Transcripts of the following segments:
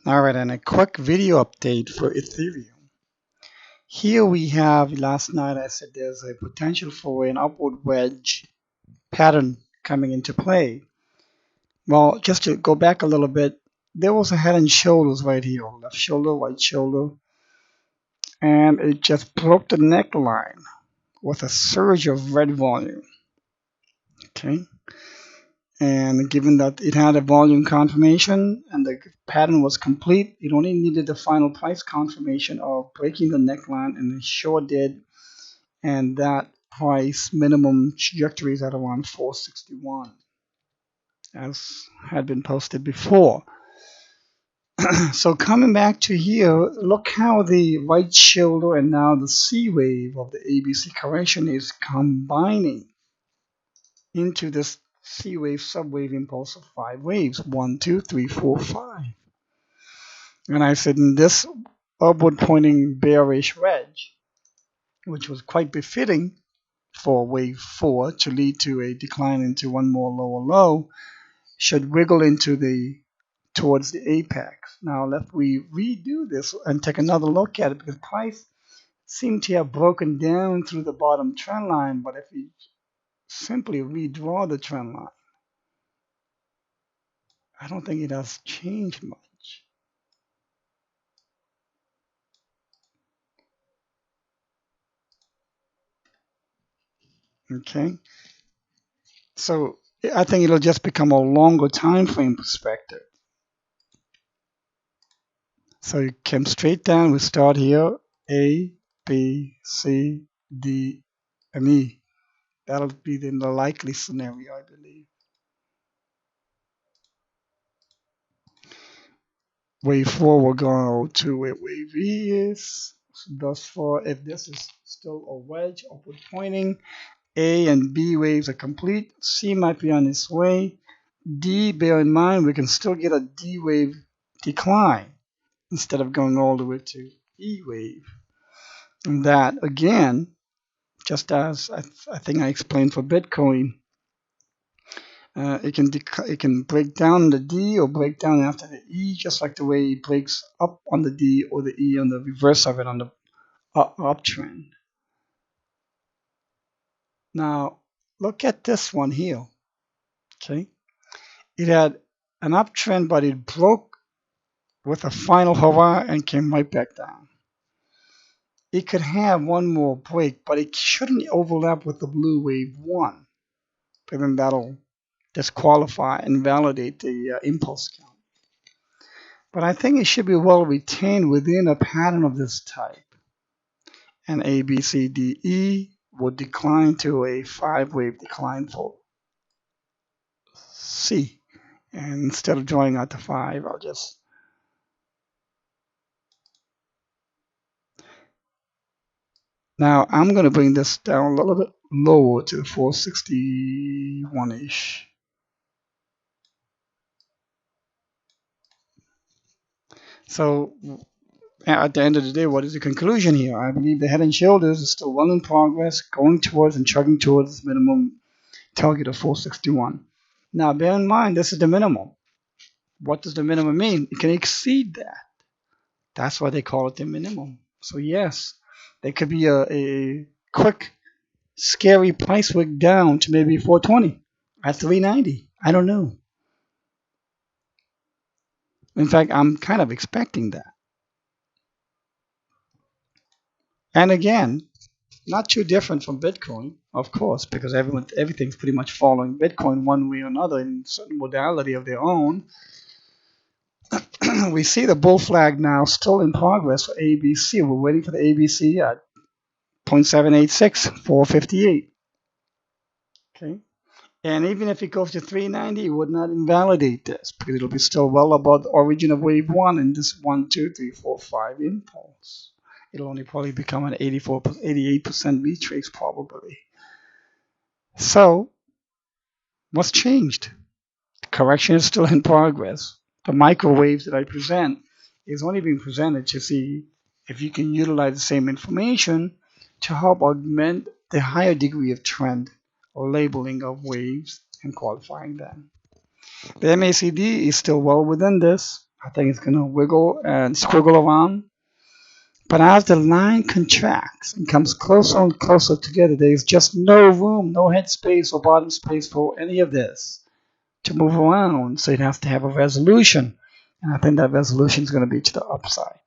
Alright, and a quick video update for Ethereum. Here we have, last night I said there's a potential for an upward wedge pattern coming into play. Well, just to go back a little bit, there was a head and shoulders right here, left shoulder, right shoulder, and it just broke the neckline with a surge of red volume. Okay. And given that it had a volume confirmation and the pattern was complete, it only needed the final price confirmation of breaking the neckline, and it sure did. And that price minimum trajectory is at around 461, as had been posted before. So coming back to here, look how the right shoulder and now the C wave of the ABC correction is combining into this C wave subwave impulse of 5 waves. 1, 2, 3, 4, 5. And I said in this upward pointing bearish wedge, which was quite befitting for wave 4 to lead to a decline into one more lower low, should wiggle into towards the apex. Now let we redo this and take another look at it, because price seemed to have broken down through the bottom trend line, but if we simply redraw the trend line, I don't think it has changed much. Okay, so I think it'll just become a longer time frame perspective. So you came straight down. We start here, A, B, C, D, and E. That'll be in the likely scenario, I believe. Wave 4 will go to where wave E is. Thus far, if this is still a wedge upward pointing, A and B waves are complete. C might be on its way. D, bear in mind, we can still get a D wave decline instead of going all the way to E wave. And that, again, just as I think I explained for Bitcoin, it can break down the D or break down after the E, just like the way it breaks up on the D or the E on the reverse of it on the uptrend. Now, look at this one here. Okay, it had an uptrend, but it broke with a final hurrah and came right back down. It could have one more break, but it shouldn't overlap with the blue wave 1, because then that'll disqualify and validate the impulse count. But I think it should be well retained within a pattern of this type. And A, B, C, D, E would decline to a 5-wave decline for C. And instead of drawing out the 5, I'll just now I'm going to bring this down a little bit lower to 461-ish. So at the end of the day, what is the conclusion here? I believe the head and shoulders is still well in progress, going towards and chugging towards this minimum target of 461. Now, bear in mind, this is the minimum. What does the minimum mean? It can exceed that. That's why they call it the minimum. So yes, there could be a quick, scary price wick down to maybe 420 at 390. I don't know. In fact, I'm kind of expecting that. And again, not too different from Bitcoin, of course, because everything's pretty much following Bitcoin one way or another in certain modality of their own. We see the bull flag now still in progress for ABC. We're waiting for the ABC at 0.786, 458. Okay. And even if it goes to 390, it would not invalidate this, because it'll be still well above the origin of wave 1 in this 1, 2, 3, 4, 5 impulse. It'll only probably become an 88% retrace probability. So, what's changed? The correction is still in progress. The microwaves that I present is only being presented to see if you can utilize the same information to help augment the higher degree of trend or labeling of waves and qualifying them. The MACD is still well within this. I think it's going to wiggle and squiggle around. But as the line contracts and comes closer and closer together, there's just no room, no head space or bottom space for any of this to move around. So it has to have a resolution. And I think that resolution is going to be to the upside.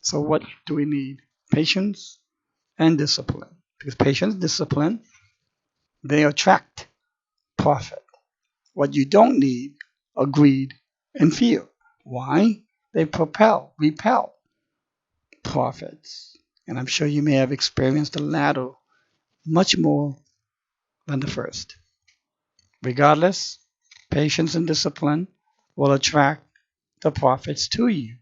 So what do we need? Patience and discipline. Because patience, discipline, they attract profit. What you don't need are greed and fear. Why? They repel profits. And I'm sure you may have experienced the latter much more than the first. Regardless, patience and discipline will attract the profits to you.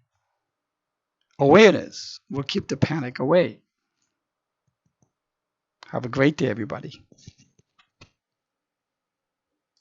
Awareness will keep the panic away. Have a great day, everybody.